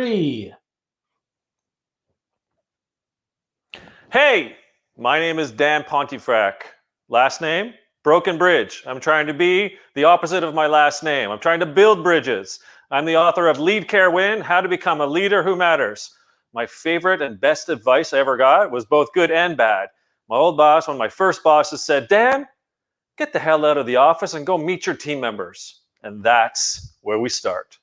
3. Hey, my name is Dan Pontefract. Last name, Broken Bridge. I'm trying to be the opposite of my last name. I'm trying to build bridges. I'm the author of Lead, Care, Win, How to Become a Leader Who Matters. My favorite and best advice I ever got was both good and bad. My old boss, one of my first bosses, said, Dan, get the hell out of the office and go meet your team members. And that's where we start.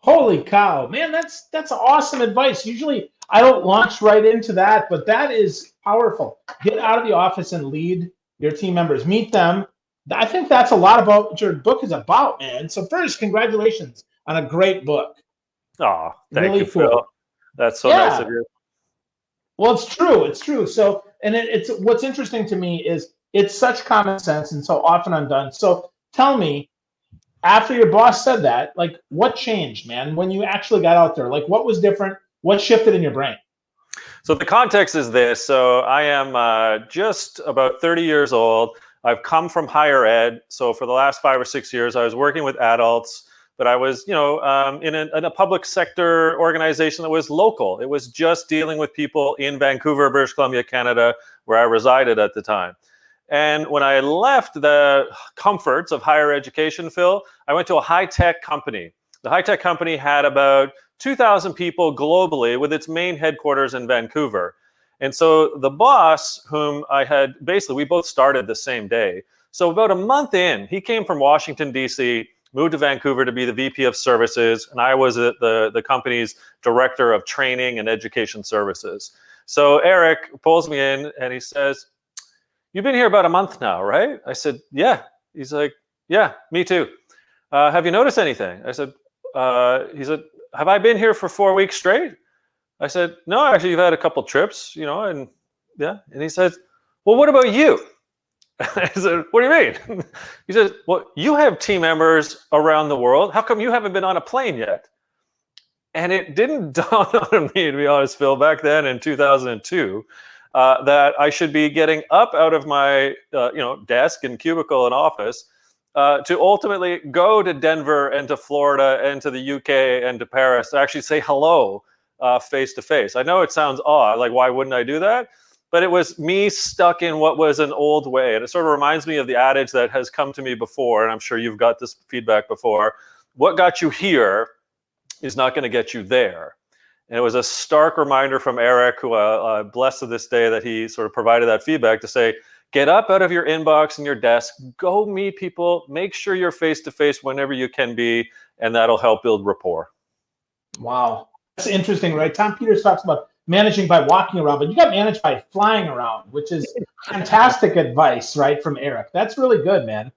Holy cow, man, that's awesome advice. Usually I don't launch right into that, but that is powerful. Get out of the office and lead your team members. Meet them. I think that's a lot about what your book is about, man. So first, congratulations on a great book. Oh, thank really you, cool. Phil. That's so nice of you. Well, it's true. It's true. So, and it's what's interesting to me is it's such common sense and so often undone. So tell me, after your boss said that, like, what changed, man, when you actually got out there? Like, what was different? What shifted in your brain? So the context is this. So I am just about 30 years old. I've come from higher ed. So for the last 5 or 6 years, I was working with adults, but I was, in a public sector organization that was local. It was just dealing with people in Vancouver, British Columbia, Canada, where I resided at the time. And when I left the comforts of higher education, Phil, I went to a high-tech company. The high-tech company had about 2,000 people globally with its main headquarters in Vancouver. And so the boss, whom I had, basically, we both started the same day. So about a month in, he came from Washington, D.C., moved to Vancouver to be the VP of Services, and I was the company's Director of Training and Education Services. So Eric pulls me in and he says, you've been here about a month now, right? I said, yeah. He's like, yeah, me too. Have you noticed anything? I said, he said, have I been here for 4 weeks straight? I said, no, actually, you've had a couple trips, and yeah. And he said, well, what about you? I said, what do you mean? He says, well, you have team members around the world. How come you haven't been on a plane yet? And it didn't dawn on me, to be honest, Phil, back then in 2002, that I should be getting up out of my desk and cubicle and office to ultimately go to Denver and to Florida and to the UK and to Paris to actually say hello face to face. I know it sounds odd, like why wouldn't I do that? But it was me stuck in what was an old way. And it sort of reminds me of the adage that has come to me before, and I'm sure you've got this feedback before. What got you here is not going to get you there. And it was a stark reminder from Eric, who I'm blessed to this day that he sort of provided that feedback to say, get up out of your inbox and your desk, go meet people, make sure you're face-to-face whenever you can be, and that'll help build rapport. Wow. That's interesting, right? Tom Peters talks about managing by walking around, but you got managed by flying around, which is fantastic advice, right, from Eric. That's really good, man.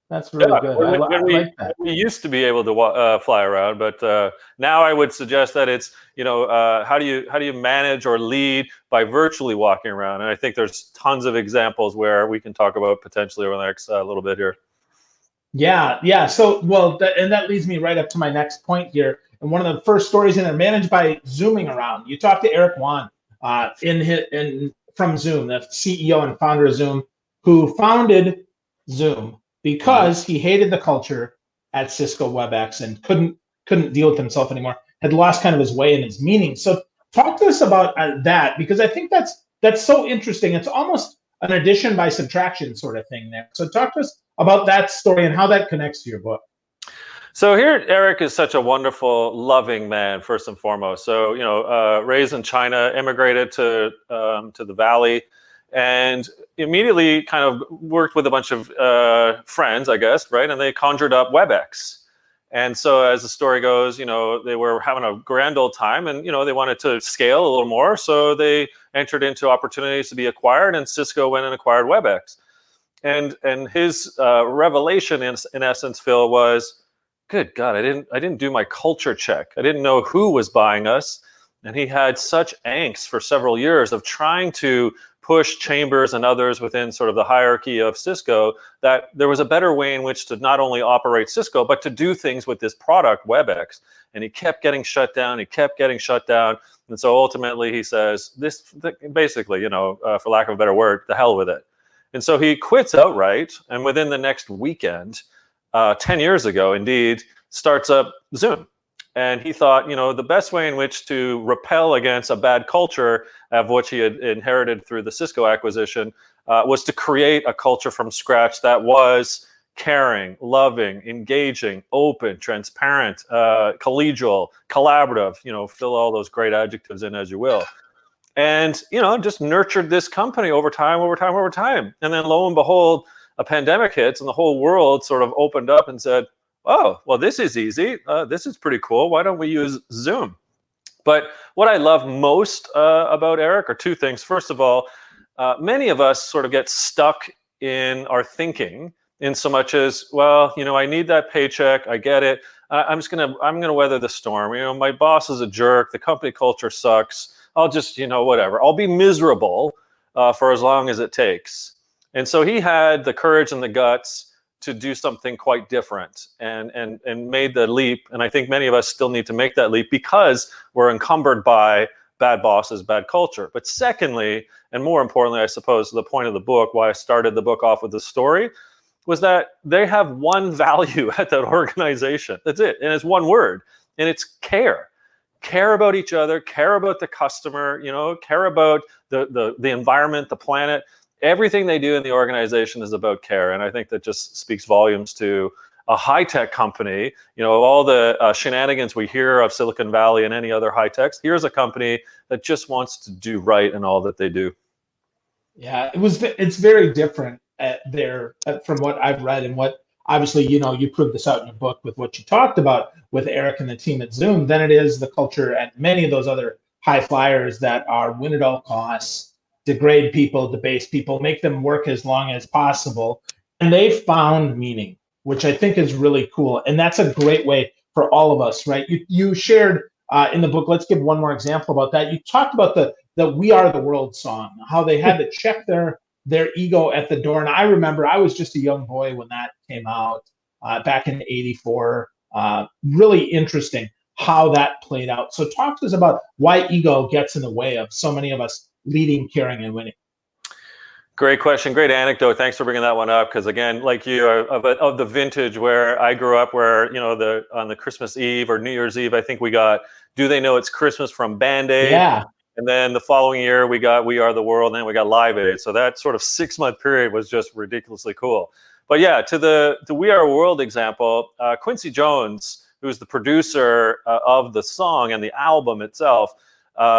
That's really good. I like that. We used to be able to fly around, but now I would suggest that it's, how do you manage or lead by virtually walking around? And I think there's tons of examples where we can talk about potentially over the next little bit here. Yeah. So, and that leads me right up to my next point here. And one of the first stories in there, managed by zooming around. You talked to Eric Wong from Zoom, the CEO and founder of Zoom, who founded Zoom because he hated the culture at Cisco WebEx and couldn't deal with himself anymore, had lost kind of his way and his meaning. So talk to us about that, because I think that's so interesting. It's almost an addition by subtraction sort of thing there. So talk to us about that story and how that connects to your book. So here, Eric is such a wonderful, loving man, first and foremost. So, raised in China, immigrated to the Valley, and immediately kind of worked with a bunch of friends, I guess, right? And they conjured up WebEx. And so as the story goes, they were having a grand old time and, they wanted to scale a little more. So they entered into opportunities to be acquired, and Cisco went and acquired WebEx. And his revelation, in essence, Phil, was, good God, I didn't do my culture check. I didn't know who was buying us. And he had such angst for several years of trying to push Chambers and others within sort of the hierarchy of Cisco that there was a better way in which to not only operate Cisco, but to do things with this product, WebEx. And he kept getting shut down. And so ultimately he says, basically, for lack of a better word, the hell with it. And so he quits outright. And within the next weekend, 10 years ago, indeed, starts up Zoom. And he thought, the best way in which to repel against a bad culture, of which he had inherited through the Cisco acquisition, was to create a culture from scratch that was caring, loving, engaging, open, transparent, collegial, collaborative, fill all those great adjectives in as you will. And, just nurtured this company over time. And then lo and behold, a pandemic hits and the whole world sort of opened up and said, oh, well, this is easy. This is pretty cool. Why don't we use Zoom? But what I love most about Eric are two things. First of all, many of us sort of get stuck in our thinking in so much as, well, I need that paycheck. I get it. I'm gonna weather the storm. My boss is a jerk. The company culture sucks. I'll just, whatever. I'll be miserable for as long as it takes. And so he had the courage and the guts to do something quite different and made the leap. And I think many of us still need to make that leap because we're encumbered by bad bosses, bad culture. But secondly, and more importantly, I suppose the point of the book, why I started the book off with the story, was that they have one value at that organization. That's it. And it's one word, and it's care. Care about each other, care about the customer, care about the environment, the planet. Everything they do in the organization is about care. And I think that just speaks volumes to a high-tech company. All the shenanigans we hear of Silicon Valley and any other high techs, here's a company that just wants to do right in all that they do. Yeah, it's very different there from what I've read and what, obviously, you proved this out in your book with what you talked about with Eric and the team at Zoom, than it is the culture at many of those other high flyers that are win at all costs, degrade people, debase people, make them work as long as possible. And they found meaning, which I think is really cool. And that's a great way for all of us, right? You shared in the book, let's give one more example about that. You talked about the We Are the World song, how they had to check their ego at the door. And I remember I was just a young boy when that came out back in '84. Really interesting how that played out. So talk to us about why ego gets in the way of so many of us leading, caring, and winning. Great question. Great anecdote. Thanks for bringing that one up. Because again, like you, of the vintage where I grew up, where, on the Christmas Eve or New Year's Eve, I think we got Do They Know It's Christmas from Band-Aid. Yeah. And then the following year, we got We Are the World, and then we got Live Aid. So that sort of 6-month period was just ridiculously cool. But yeah, to the We Are World example, Quincy Jones, who's the producer of the song and the album itself,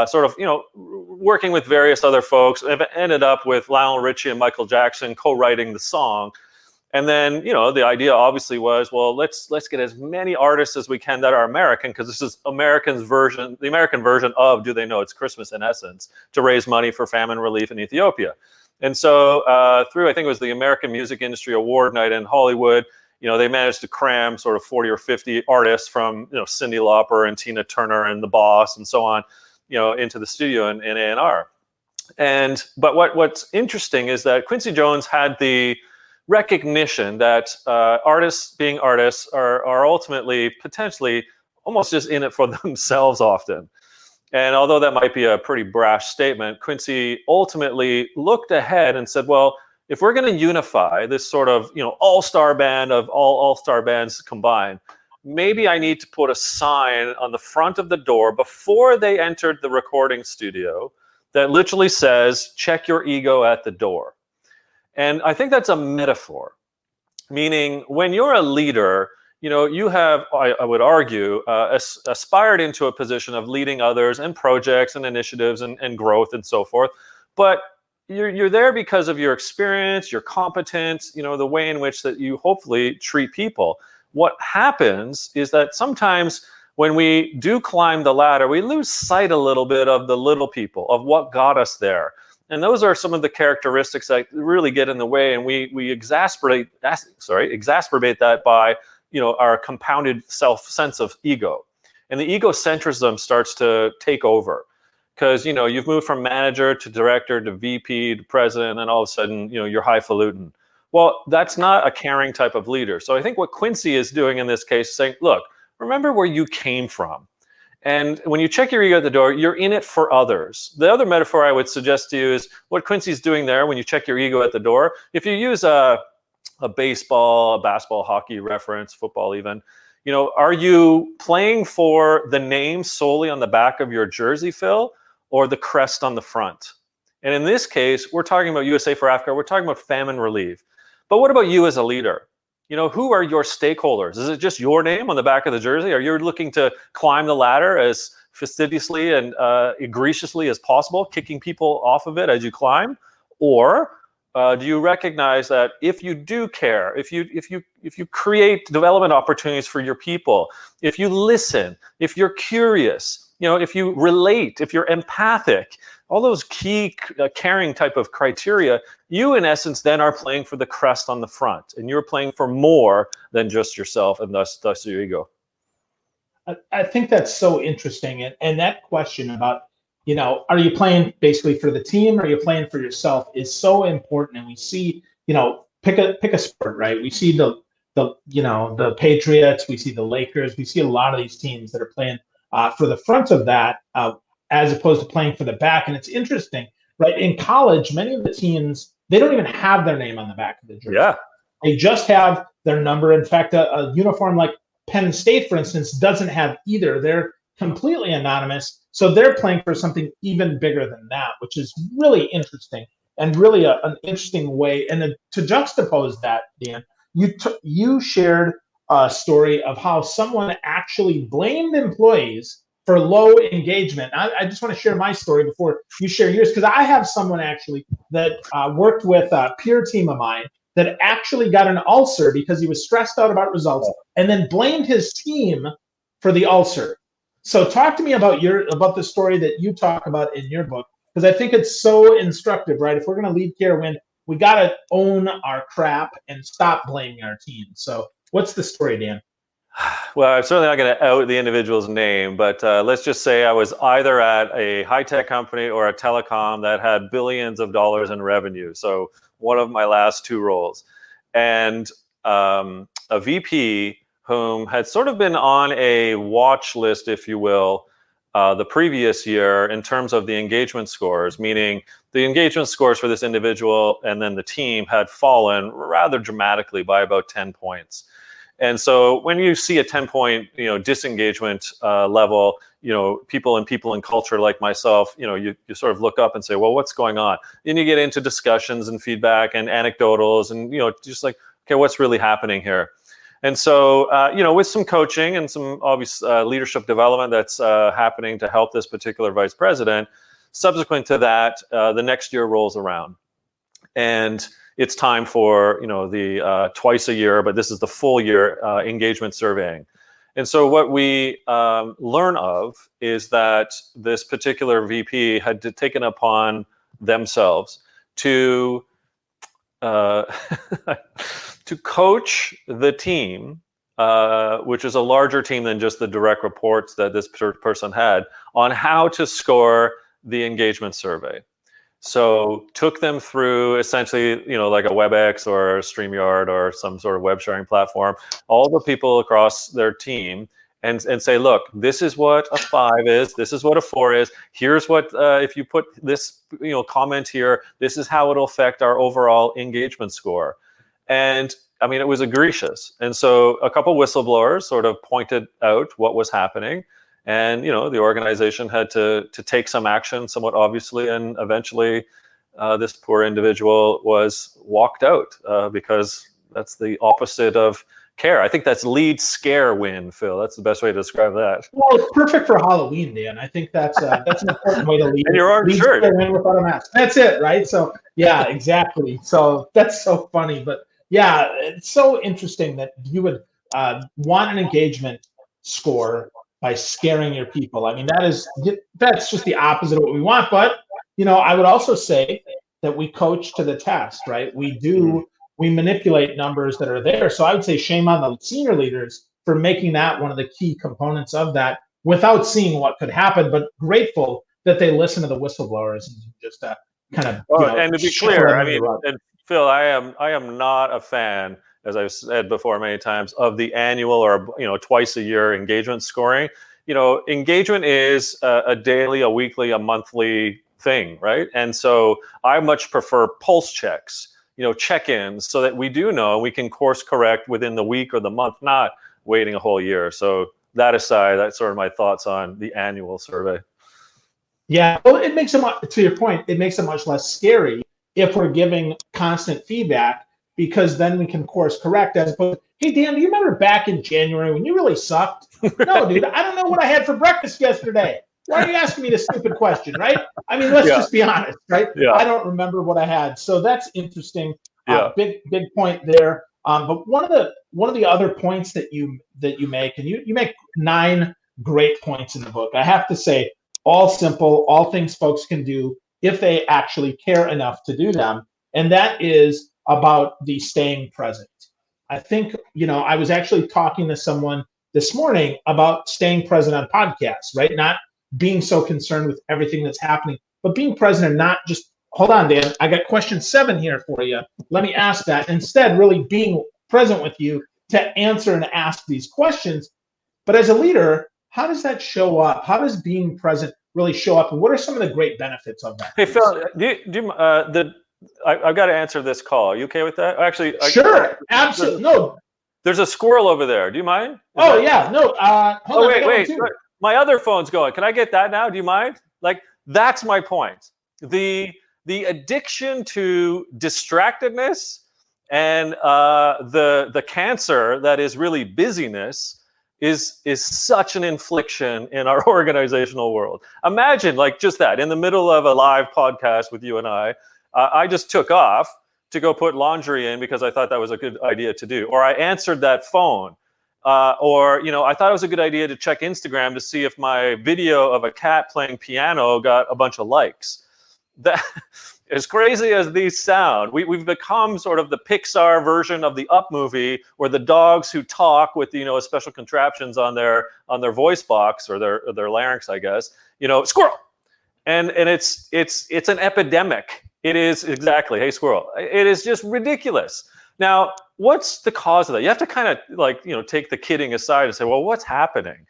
sort of, working with various other folks, ended up with Lionel Richie and Michael Jackson co-writing the song. And then, the idea obviously was, well, let's get as many artists as we can that are American, because this is the American version of Do They Know It's Christmas, in essence, to raise money for famine relief in Ethiopia. And so through, I think it was the American Music Industry Award Night in Hollywood, they managed to cram sort of 40 or 50 artists from, Cyndi Lauper and Tina Turner and The Boss and so on, into the studio in A&R. But what's interesting is that Quincy Jones had the recognition that artists being artists are ultimately potentially almost just in it for themselves often. And although that might be a pretty brash statement, Quincy ultimately looked ahead and said, well, if we're going to unify this sort of, all-star band of all-star bands combined, maybe I need to put a sign on the front of the door before they entered the recording studio that literally says, check your ego at the door. And I think that's a metaphor, meaning when you're a leader, you have, I would argue, aspired into a position of leading others and projects and initiatives and growth and so forth. But you're there because of your experience, your competence, the way in which that you hopefully treat people. What happens is that sometimes when we do climb the ladder, we lose sight a little bit of the little people, of what got us there. And those are some of the characteristics that really get in the way, and we exacerbate that by our compounded sense of ego, and the egocentrism starts to take over because you've moved from manager to director to VP to president, and then all of a sudden you're highfalutin. Well, that's not a caring type of leader. So I think what Quincy is doing in this case is saying, look, remember where you came from. And when you check your ego at the door, you're in it for others. The other metaphor I would suggest to you is what Quincy's doing there when you check your ego at the door. If you use a baseball, a basketball, hockey reference, football even, Are you playing for the name solely on the back of your jersey, Phil, or the crest on the front? And in this case, we're talking about USA for Africa. We're talking about famine relief. But what about you as a leader? Who are your stakeholders? Is it just your name on the back of the jersey? Are you looking to climb the ladder as fastidiously and egregiously as possible, kicking people off of it as you climb? Or do you recognize that if you do care, if you create development opportunities for your people, if you listen, if you're curious, if you relate, if you're empathic, all those key caring type of criteria, you in essence then are playing for the crest on the front, and you're playing for more than just yourself and thus your ego. I think that's so interesting, and that question about, are you playing basically for the team, or are you playing for yourself, is so important. And we see, pick a sport, right? We see the Patriots, we see the Lakers, we see a lot of these teams that are playing for the front of that, as opposed to playing for the back. And it's interesting, right? In college, many of the teams, they don't even have their name on the back of the jersey. Yeah. They just have their number. In fact, a uniform like Penn State, for instance, doesn't have either. They're completely anonymous. So they're playing for something even bigger than that, which is really interesting, and really an interesting way. And to juxtapose that, Dan, you shared a story of how someone actually blamed employees for low engagement. I just want to share my story before you share yours, because I have someone actually that worked with a peer team of mine that actually got an ulcer because he was stressed out about results, and then blamed his team for the ulcer. So talk to me about the story that you talk about in your book, because I think it's so instructive, right? If we're going to lead care win, we got to own our crap and stop blaming our team. So what's the story, Dan? Well, I'm certainly not going to out the individual's name, but let's just say I was either at a high-tech company or a telecom that had billions of dollars in revenue. So one of my last two roles. And a VP whom had sort of been on a watch list, if you will, the previous year in terms of the engagement scores, meaning the engagement scores for this individual and then the team had fallen rather dramatically by about 10 points. And so when you see a 10-point, disengagement level, people in culture like myself, you sort of look up and say, well, what's going on? Then you get into discussions and feedback and anecdotals and, just like, okay, what's really happening here? And so, with some coaching and some obvious leadership development that's happening to help this particular vice president, subsequent to that, the next year rolls around. And it's time for the twice a year, but this is the full year engagement surveying. And so what we learn of is that this particular VP had taken upon themselves to to coach the team, which is a larger team than just the direct reports that this person had, on how to score the engagement survey. So took them through essentially, like a WebEx or a StreamYard or some sort of web sharing platform, all the people across their team, and say, look, this is what a 5 is. This is what a 4 is. Here's what, if you put this, comment here, this is how it'll affect our overall engagement score. And I mean, it was egregious. And so a couple whistleblowers sort of pointed out what was happening. And, the organization had to take some action, somewhat obviously, and eventually this poor individual was walked out because that's the opposite of care. I think that's lead scare win, Phil. That's the best way to describe that. Well, it's perfect for Halloween, Dan. I think that's an important way to lead. And your orange shirt. Scare win without a mask. That's it, right? So, yeah, exactly. So that's so funny. But, yeah, it's so interesting that you would want an engagement score by scaring your people. I mean, that's just the opposite of what we want. But, I would also say that we coach to the test, right? We manipulate numbers that are there. So I would say shame on the senior leaders for making that one of the key components of that without seeing what could happen, but grateful that they listen to the whistleblowers and just kind of. And to be clear, I mean, and Phil, I am not a fan, as I've said before many times, of the annual or twice a year engagement scoring. Engagement is a daily, a weekly, a monthly thing, right? And so I much prefer pulse checks, check-ins, so that we do know we can course correct within the week or the month, not waiting a whole year. So that aside, that's sort of my thoughts on the annual survey. Yeah, well, it makes it, to your point, it makes it much less scary if we're giving constant feedback, because then we can course correct, as opposed to, hey, Dan, do you remember back in January when you really sucked? No, dude, I don't know what I had for breakfast yesterday. Why are you asking me this stupid question, right? I mean, let's just be honest, right? Yeah. I don't remember what I had. So that's interesting. Yeah. Big point there. But one of the other points that you make, and you make 9 great points in the book. I have to say, all simple, all things folks can do if they actually care enough to do them. And that is about the staying present. I think, I was actually talking to someone this morning about staying present on podcasts, right? Not being so concerned with everything that's happening, but being present and not just, hold on, Dan, I got question 7 here for you. Let me ask that. Instead, really being present with you to answer and ask these questions. But as a leader, how does that show up? How does being present really show up? And what are some of the great benefits of that? Hey, Phil, I've got to answer this call. Are you okay with that? Actually, sure, absolutely. No, there's a squirrel over there. Do you mind? Yeah, no. Hold on, wait. My other phone's going. Can I get that now? Do you mind? That's my point. The addiction to distractedness and the cancer that is really busyness is such an infliction in our organizational world. Imagine just that, in the middle of a live podcast with you and I just took off to go put laundry in because I thought that was a good idea to do. Or I answered that phone. Or I thought it was a good idea to check Instagram to see if my video of a cat playing piano got a bunch of likes. That, as crazy as these sound, we've become sort of the Pixar version of the Up movie, where the dogs who talk with special contraptions on their voice box or their larynx, I guess, squirrel, and it's an epidemic. It is, exactly. Hey, squirrel. It is just ridiculous. Now, what's the cause of that? You have to kind of take the kidding aside and say, well, what's happening?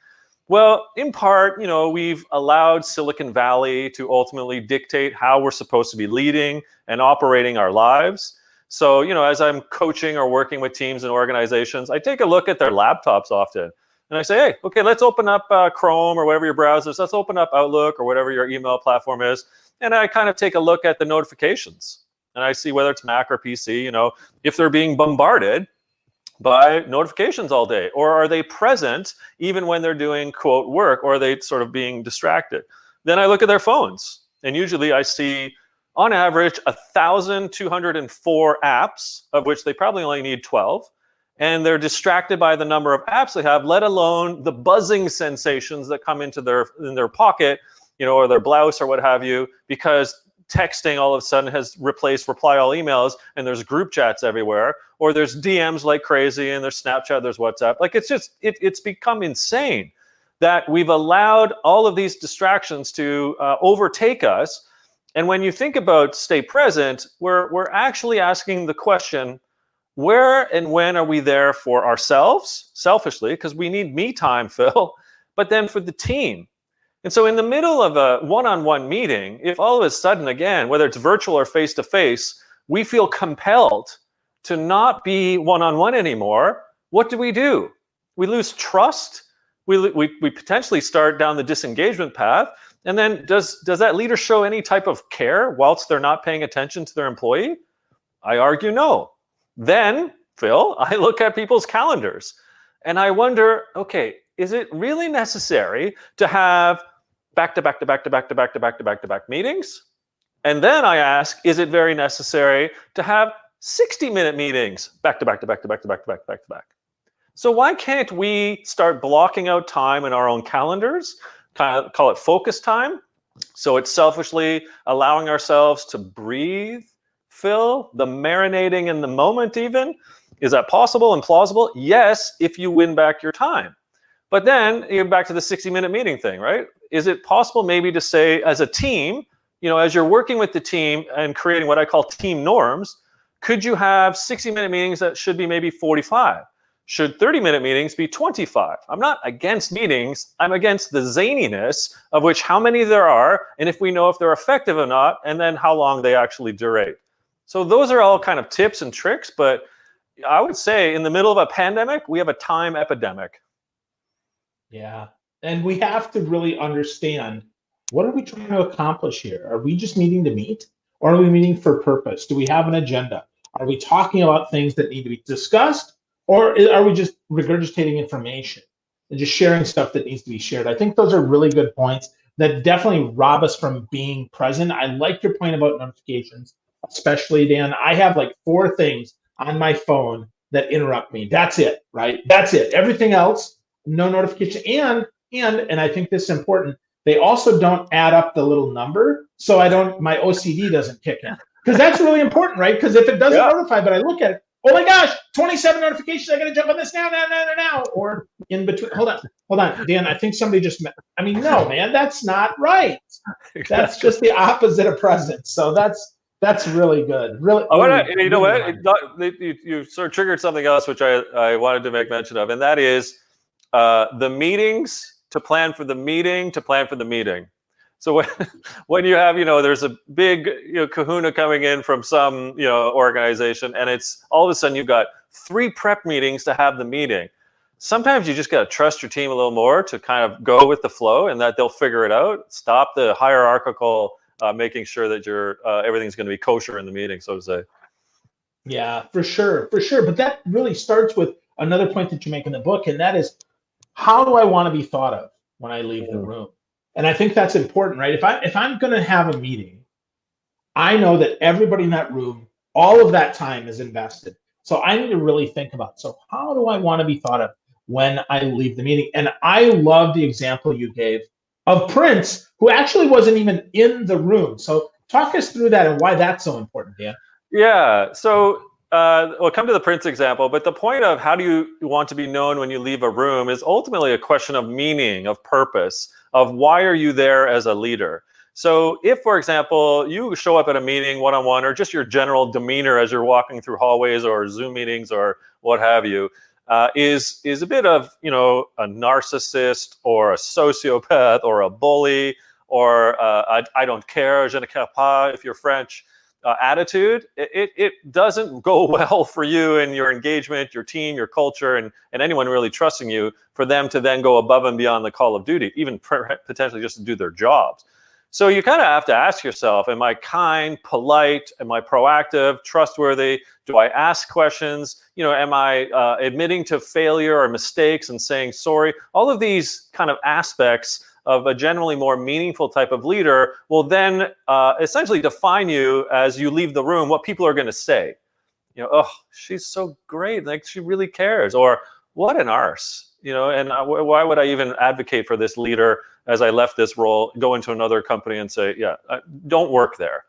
Well, in part, we've allowed Silicon Valley to ultimately dictate how we're supposed to be leading and operating our lives. So, as I'm coaching or working with teams and organizations, I take a look at their laptops often. And I say, hey, okay, let's open up Chrome or whatever your browser is. Let's open up Outlook or whatever your email platform is. And I kind of take a look at the notifications. And I see whether it's Mac or PC, if they're being bombarded by notifications all day, or are they present even when they're doing quote work, or are they sort of being distracted? Then I look at their phones, and usually I see on average 1,204 apps, of which they probably only need 12, and they're distracted by the number of apps they have, let alone the buzzing sensations that come into their pocket, or their blouse or what have you, because texting all of a sudden has replaced reply all emails, and there's group chats everywhere, or there's DMs like crazy, and there's Snapchat, there's WhatsApp. It's become insane that we've allowed all of these distractions to overtake us. And when you think about stay present, we're actually asking the question, where and when are we there for ourselves, selfishly, because we need me time, Phil, but then for the team. And so in the middle of a one-on-one meeting, if all of a sudden, again, whether it's virtual or face-to-face, we feel compelled to not be one-on-one anymore, what do? We lose trust. We potentially start down the disengagement path. And then does that leader show any type of care whilst they're not paying attention to their employee? I argue no. Then, Phil, I look at people's calendars and I wonder, okay, is it really necessary to have back-to-back meetings? And then I ask, is it very necessary to have 60-minute meetings back-to-back? So why can't we start blocking out time in our own calendars, kind of call it focus time? So it's selfishly allowing ourselves to breathe, Phil, the marinating in the moment even. Is that possible and plausible? Yes, if you win back your time. But then you're back to the 60-minute meeting thing, right? Is it possible maybe to say, as a team, as you're working with the team and creating what I call team norms, could you have 60-minute meetings that should be maybe 45? Should 30-minute meetings be 25? I'm not against meetings. I'm against the zaniness of which how many there are, and if we know if they're effective or not, and then how long they actually durate. So those are all kind of tips and tricks, but I would say in the middle of a pandemic, we have a time epidemic. Yeah. And we have to really understand, what are we trying to accomplish here? Are we just meeting to meet? Or are we meeting for purpose? Do we have an agenda? Are we talking about things that need to be discussed? Or are we just regurgitating information and just sharing stuff that needs to be shared? I think those are really good points that definitely rob us from being present. I like your point about notifications, especially, Dan. I have like 4 things on my phone that interrupt me. That's it, right? That's it. Everything else, no notification. And I think this is important, they also don't add up the little number, so my OCD doesn't kick in. Because that's really important, right? Because if it doesn't notify, but I look at it, oh my gosh, 27 notifications, I gotta jump on this now, or in between. Hold on, Dan, I think somebody just met. I mean, no, man, that's not right. Exactly. That's just the opposite of presence. So that's really good. Really, you know what? You sort of triggered something else, which I wanted to make mention of, and that is the meetings to plan for the meeting to plan for the meeting. So when you have, there's a big kahuna coming in from some organization, and it's all of a sudden you've got 3 prep meetings to have the meeting. Sometimes you just got to trust your team a little more to kind of go with the flow, and that they'll figure it out. Stop the hierarchical making sure that everything's going to be kosher in the meeting, so to say. Yeah, for sure. But that really starts with another point that you make in the book, and that is, how do I want to be thought of when I leave the room? And I think that's important, right? If I'm going to have a meeting, I know that everybody in that room, all of that time is invested. So I need to really think about, so how do I want to be thought of when I leave the meeting? And I love the example you gave of Prince, who actually wasn't even in the room. So talk us through that and why that's so important, Dan. Yeah. So we'll come to the Prince example, but the point of how do you want to be known when you leave a room is ultimately a question of meaning, of purpose, of why are you there as a leader. So if, for example, you show up at a meeting one-on-one, or just your general demeanor as you're walking through hallways or Zoom meetings or what have you, is a bit of, a narcissist or a sociopath or a bully or I don't care, je ne care pas, if you're French, attitude, it doesn't go well for you and your engagement, your team, your culture, and anyone really trusting you, for them to then go above and beyond the call of duty, even potentially just to do their jobs. So you kind of have to ask yourself, am I kind, polite? Am I proactive, trustworthy? Do I ask questions? Am I admitting to failure or mistakes and saying sorry? All of these kind of aspects of a generally more meaningful type of leader will then essentially define you as you leave the room, what people are going to say. Oh, she's so great. Like, she really cares. Or what an arse. And why would I even advocate for this leader as I left this role, go into another company and say, yeah, don't work there.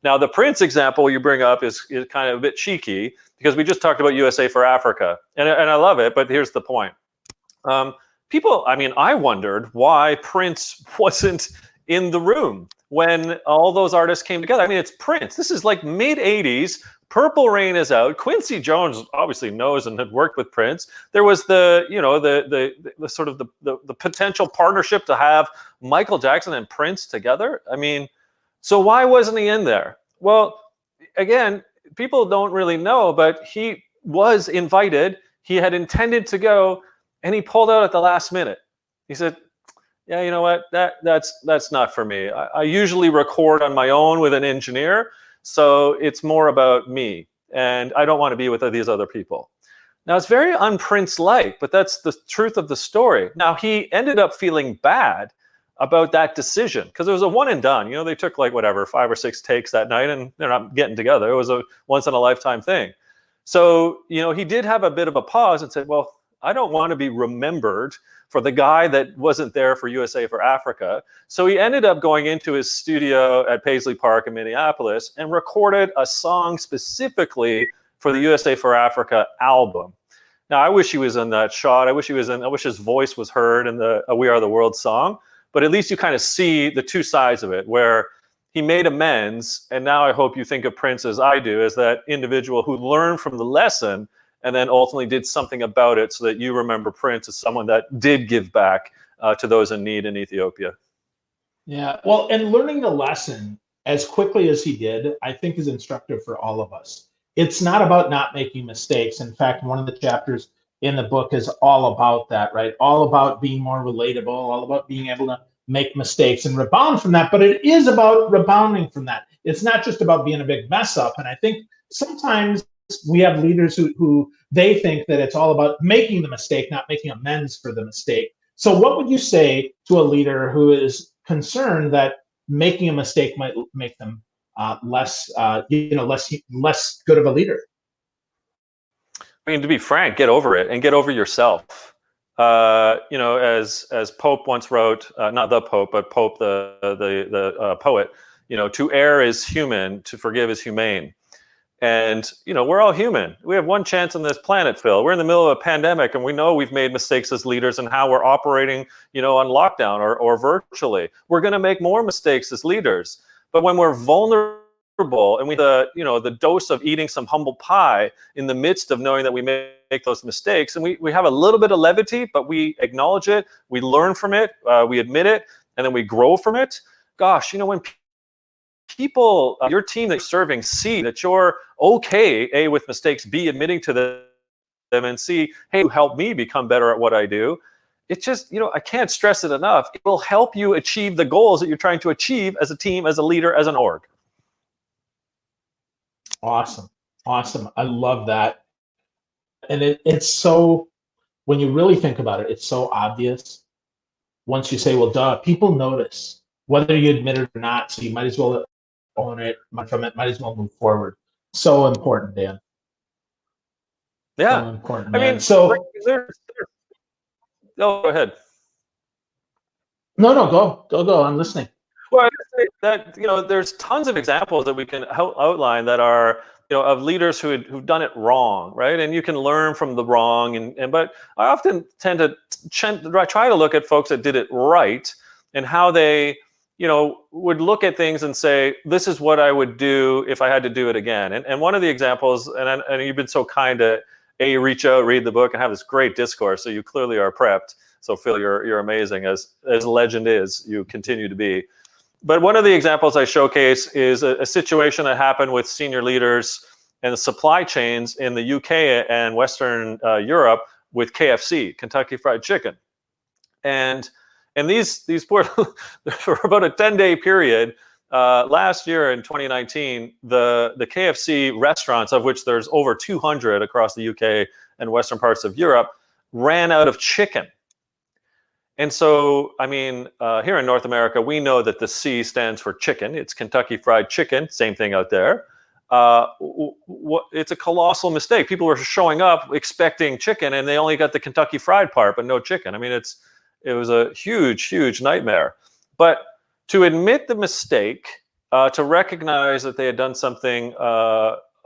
Now, the Prince example you bring up is kind of a bit cheeky, because we just talked about USA for Africa. And I love it, but here's the point. I wondered why Prince wasn't in the room when all those artists came together. I mean, it's Prince. This is like mid-'80s. Purple Rain is out. Quincy Jones obviously knows and had worked with Prince. There was the sort of the potential partnership to have Michael Jackson and Prince together. I mean, so why wasn't he in there? Well, again, people don't really know, but he was invited. He had intended to go, and he pulled out at the last minute. He said, yeah, you know what? That's not for me. I usually record on my own with an engineer, so it's more about me, and I don't want to be with these other people. Now, it's very un-Prince-like, but that's the truth of the story. Now, he ended up feeling bad about that decision, because it was a one and done. They took 5 or 6 takes that night, and they're not getting together. It was a once-in-a-lifetime thing. So, he did have a bit of a pause and said, well, I don't want to be remembered for the guy that wasn't there for USA for Africa. So he ended up going into his studio at Paisley Park in Minneapolis and recorded a song specifically for the USA for Africa album. Now, I wish he was in that shot. I wish his voice was heard in the We Are the World song. But at least you kind of see the two sides of it, where he made amends. And now I hope you think of Prince as I do, as that individual who learned from the lesson and then ultimately did something about it, so that you remember Prince as someone that did give back to those in need in Ethiopia. Yeah, well, and learning the lesson as quickly as he did, I think is instructive for all of us. it's not about not making mistakes. In fact, one of the chapters in the book is all about that, right? All about being more relatable, all about being able to make mistakes and rebound from that. But it is about rebounding from that. It's not just about being a big mess up. And I think sometimes we have leaders who they think that it's all about making the mistake, not making amends for the mistake. So what would you say to a leader who is concerned that making a mistake might make them less good of a leader? I mean, to be frank, get over it and get over yourself. As Pope once wrote, not the Pope, but Pope the poet. To err is human, to forgive is humane. And we're all human. We have one chance on this planet, Phil. We're in the middle of a pandemic, and we know we've made mistakes as leaders and how we're operating, on lockdown or virtually. We're going to make more mistakes as leaders. But when we're vulnerable and the dose of eating some humble pie in the midst of knowing that we make those mistakes, and we have a little bit of levity, but we acknowledge it, we learn from it, we admit it, and then we grow from it. Gosh, when people, your team that you're serving, see that you're okay, A, with mistakes, B, admitting to them, and C, hey, you help me become better at what I do. It's just, I can't stress it enough. It will help you achieve the goals that you're trying to achieve as a team, as a leader, as an org. Awesome. I love that. And it's so, when you really think about it, it's so obvious. Once you say, well, duh, people notice, whether you admit it or not, so you might as well own it, from it, might as well move forward. So important, Dan. Yeah. So important, man. I mean, so go ahead. No, go. I'm listening. Well, I say that there's tons of examples that we can outline that are of leaders who've done it wrong, right? And you can learn from the wrong, but I often tend to try to look at folks that did it right and how they would look at things and say, this is what I would do if I had to do it again. And one of the examples, and you've been so kind to reach out, read the book, and have this great discourse. So you clearly are prepped. So Phil, you're amazing, as legend is, you continue to be. But one of the examples I showcase is a situation that happened with senior leaders and the supply chains in the UK and Western Europe with KFC, Kentucky Fried Chicken. And these poor, for about a 10-day period, last year in 2019, the KFC restaurants, of which there's over 200 across the UK and Western parts of Europe, ran out of chicken. And so, I mean, here in North America, we know that the C stands for chicken. It's Kentucky Fried Chicken, same thing out there. It's a colossal mistake. People were showing up expecting chicken, and they only got the Kentucky Fried part, but no chicken. I mean, it was a huge nightmare. But to admit the mistake, to recognize that they had done something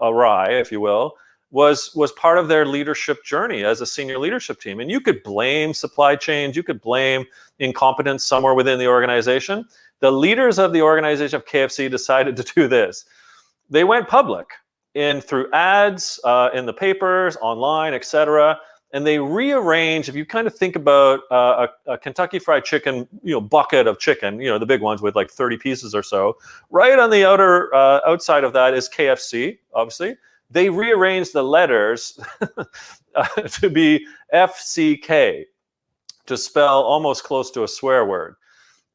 awry, if you will, was part of their leadership journey as a senior leadership team. And you could blame supply chains, you could blame incompetence somewhere within the organization. The leaders of the organization of KFC decided to do this. They went public through ads, in the papers, online, etc. And they rearranged, if you kind of think about a Kentucky Fried Chicken, bucket of chicken, the big ones with like 30 pieces or so, right on the outside of that is KFC, obviously. They rearranged the letters to be FCK, to spell almost close to a swear word.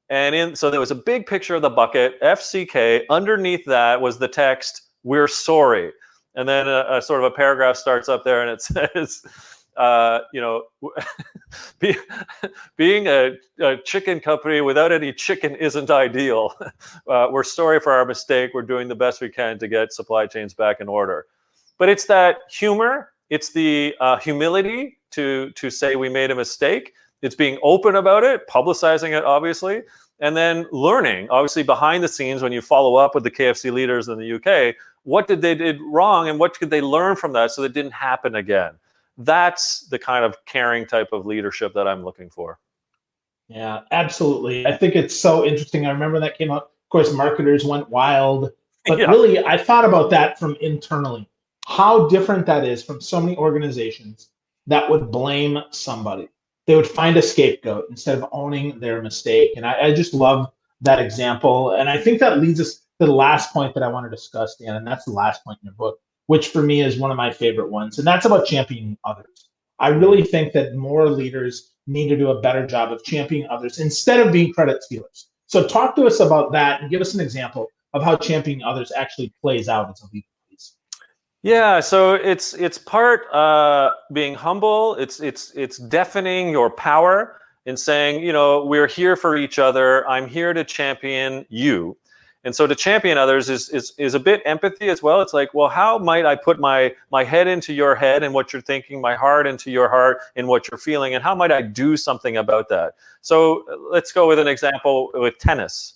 And so there was a big picture of the bucket, FCK. Underneath that was the text, "We're sorry." And then a sort of a paragraph starts up there, and it says, being a chicken company without any chicken isn't ideal. We're sorry for our mistake. We're doing the best we can to get supply chains back in order. But it's that humor, it's the humility to say we made a mistake. It's being open about it, publicizing it, obviously, and then learning, obviously, behind the scenes when you follow up with the KFC leaders in the UK, what did they did wrong and what could they learn from that so that it didn't happen again? That's the kind of caring type of leadership that I'm looking for. Yeah, absolutely. I think it's so interesting. I remember that came out. Of course, marketers went wild. But really, I thought about that from internally. How different that is from so many organizations that would blame somebody. They would find a scapegoat instead of owning their mistake. And I just love that example. And I think that leads us to the last point that I want to discuss, Dan, and that's the last point in your book, which for me is one of my favorite ones, and that's about championing others. I really think that more leaders need to do a better job of championing others instead of being credit stealers. So talk to us about that and give us an example of how championing others actually plays out as a leader, please. Yeah, so it's part being humble. It's deafening your power and saying, we're here for each other. I'm here to champion you. And so to champion others is a bit empathy as well. It's like, well, how might I put my head into your head and what you're thinking, my heart into your heart and what you're feeling, and how might I do something about that? So let's go with an example with tennis.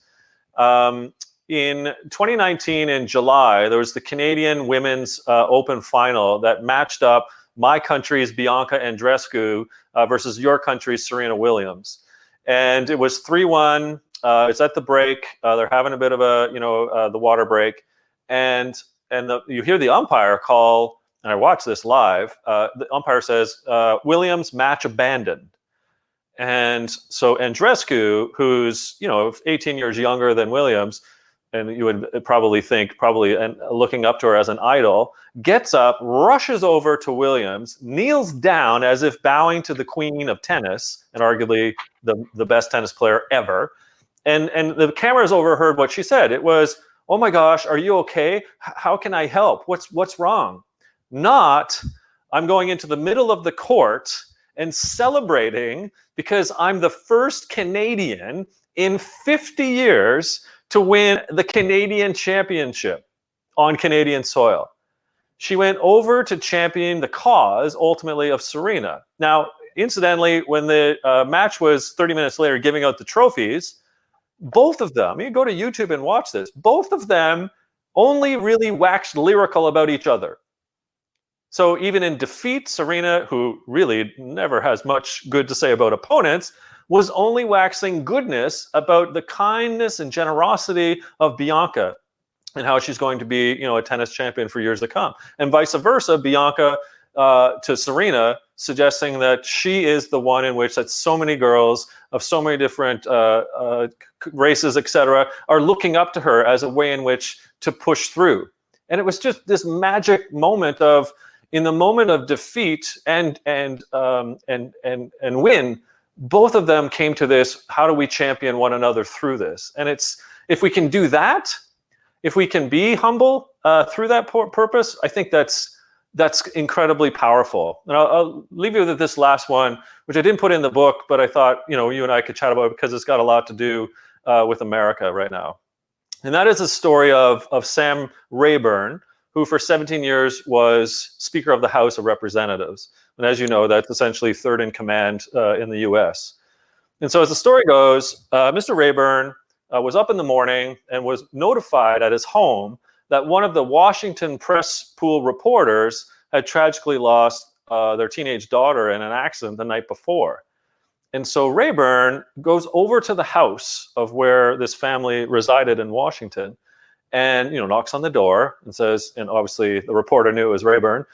In 2019, in July, there was the Canadian Women's Open Final that matched up my country's Bianca Andreescu versus your country's Serena Williams. And it was 3-1. It's at the break. They're having a bit of the water break. And you hear the umpire call, and I watched this live. The umpire says, Williams, match abandoned. And so Andreescu, who's 18 years younger than Williams, and you would probably think, and looking up to her as an idol, gets up, rushes over to Williams, kneels down as if bowing to the queen of tennis, and arguably the best tennis player ever. And the cameras overheard what she said. It was, "Oh my gosh, are you okay? How can I help? What's wrong?" Not, "I'm going into the middle of the court and celebrating because I'm the first Canadian in 50 years to win the Canadian championship on Canadian soil." She went over to champion the cause, ultimately, of Serena. Now, incidentally, when the match was 30 minutes later giving out the trophies, both of them, you go to YouTube and watch this, both of them only really waxed lyrical about each other. So even in defeat, Serena, who really never has much good to say about opponents, was only waxing goodness about the kindness and generosity of Bianca and how she's going to be, a tennis champion for years to come. And vice versa, Bianca to Serena, suggesting that she is the one in which that so many girls of so many different races, etc., are looking up to her as a way in which to push through. And it was just this magic moment of, in the moment of defeat and win, both of them came to this, how do we champion one another through this? And it's, if we can do that, if we can be humble through that purpose, I think that's incredibly powerful. And I'll leave you with this last one, which I didn't put in the book, but I thought, you and I could chat about it because it's got a lot to do with America right now. And that is the story of Sam Rayburn, who for 17 years was Speaker of the House of Representatives. And as you know, that's essentially third in command in the US. And so as the story goes, Mr. Rayburn was up in the morning and was notified at his home that one of the Washington Press Pool reporters had tragically lost their teenage daughter in an accident the night before. And so Rayburn goes over to the house of where this family resided in Washington and, knocks on the door and says, and obviously the reporter knew it was Rayburn,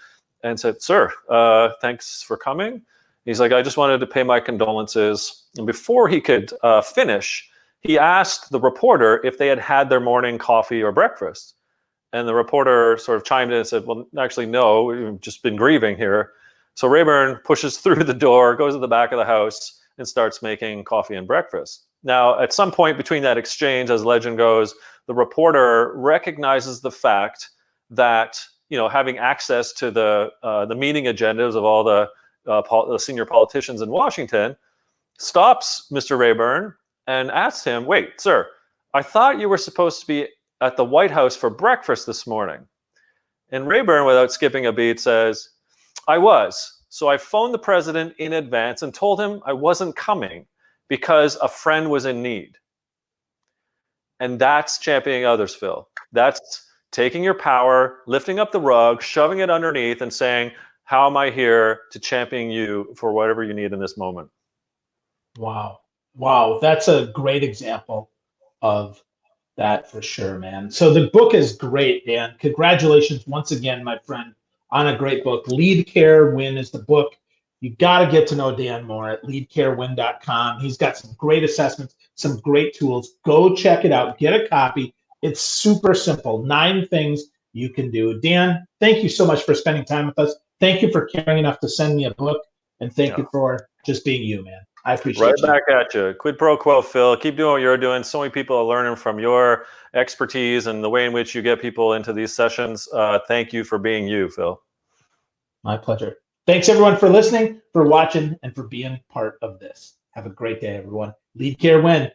and said, "Sir, thanks for coming." He's like, "I just wanted to pay my condolences." And before he could finish, he asked the reporter if they had had their morning coffee or breakfast. And the reporter sort of chimed in and said, "Well, actually, no, we've just been grieving here." So Rayburn pushes through the door, goes to the back of the house, and starts making coffee and breakfast. Now, at some point between that exchange, as legend goes, the reporter recognizes the fact that, having access to the meeting agendas of all the senior politicians in Washington, stops Mr. Rayburn and asks him, "Wait, sir, I thought you were supposed to be at the White House for breakfast this morning." And Rayburn, without skipping a beat, says, "I was. So I phoned the president in advance and told him I wasn't coming because a friend was in need." And that's championing others, Phil. That's taking your power, lifting up the rug, shoving it underneath, and saying, "How am I here to champion you for whatever you need in this moment?" Wow. That's a great example of that for sure, man. So the book is great, Dan. Congratulations once again, my friend, on a great book. Lead, Care, Win is the book. You got to get to know Dan more at leadcarewin.com. He's got some great assessments, some great tools. Go check it out. Get a copy. It's super simple. 9 things you can do. Dan, thank you so much for spending time with us. Thank you for caring enough to send me a book, and thank you for just being you, man. I appreciate Right you. back at you. Quid pro quo, Phil. Keep doing what you're doing. So many people are learning from your expertise and the way in which you get people into these sessions. Thank you for being you, Phil. My pleasure. Thanks, everyone, for listening, for watching, and for being part of this. Have a great day, everyone. Lead Care Win.